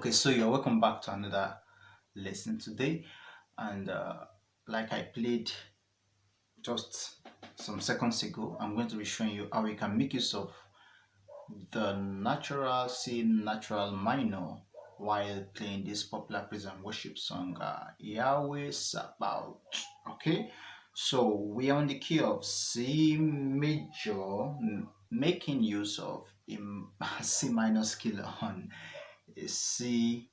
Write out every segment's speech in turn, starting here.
Okay, so you're welcome back to another lesson today, and like I played just some seconds ago, I'm going to be showing you how you can make use of the natural C natural minor while playing this popular praise and worship song, Yahweh Sabaoth. Okay, so we are on the key of C major, making use of C minor scale on a C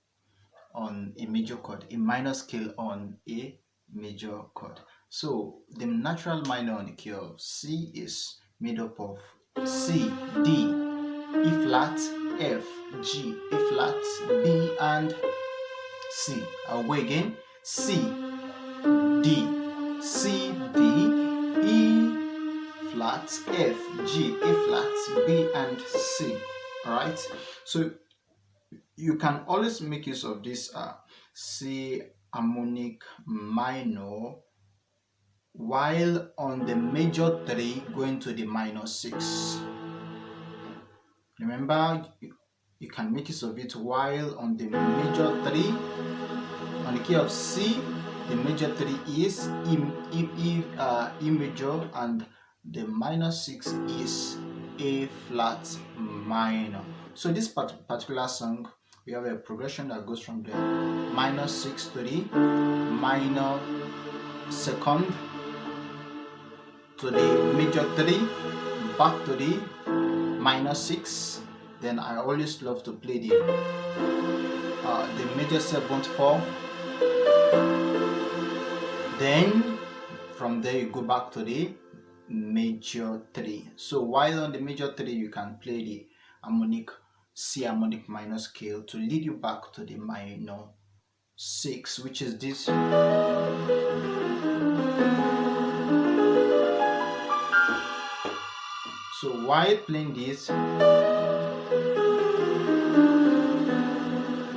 on a major chord, a minor scale on a major chord. So the natural minor on the key of C is made up of C, D, E flat, F, G, A flat, B, and C. I'll go again. C, D, C, D, E flat, F, G, A flat, B, and C. Alright. So you can always make use of this C harmonic minor while on the major 3 going to the minor 6. Remember, you can make use of it while on the major 3 on the key of C. The major 3 is E major, and the minor 6 is A flat minor. So this particular song, we have a progression that goes from the minor 6 to the minor second to the major 3, back to the minor 6. Then I always love to play the major 7th 4. Then from there you go back to the major 3. So while on the major 3, you can play the C harmonic minor scale to lead you back to the minor 6, which is this. So while playing this,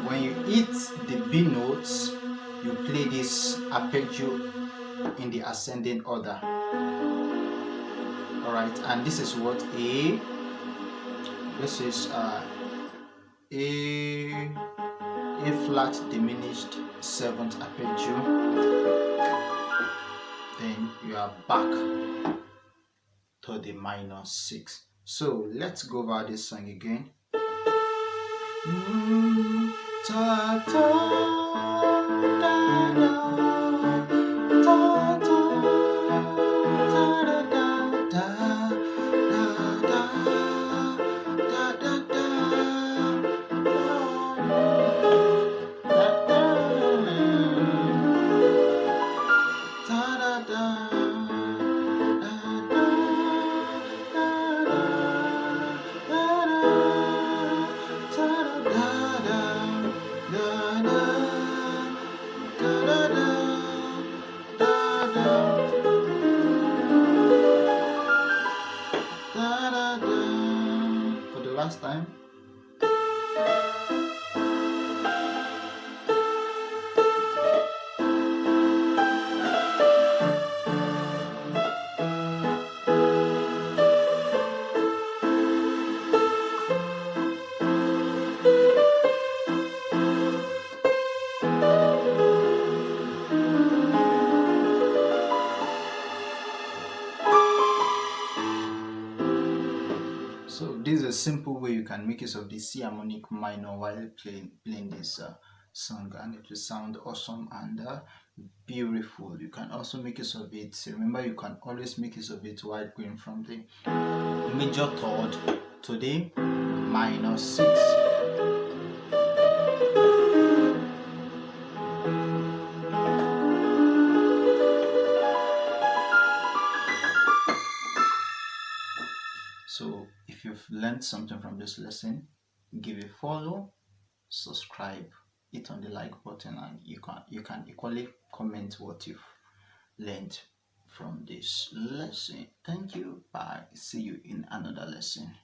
when you hit the B notes, you play this arpeggio in the ascending order. Alright, and this is what A. This is A flat diminished 7th arpeggio. Then you are back to the minor 6. So let's go over this song again. Ta ta da da ta ta da da da da da da da for the last time. So this is a simple way you can make use of the C harmonic minor while playing this song, and it will sound awesome and beautiful. You can also make use of it. Remember, you can always make use of it while going from the major third to the minor 6. So if you've learned something from this lesson, give a follow, subscribe, hit on the like button, and you can equally comment what you've learned from this lesson. Thank you. Bye. See you in another lesson.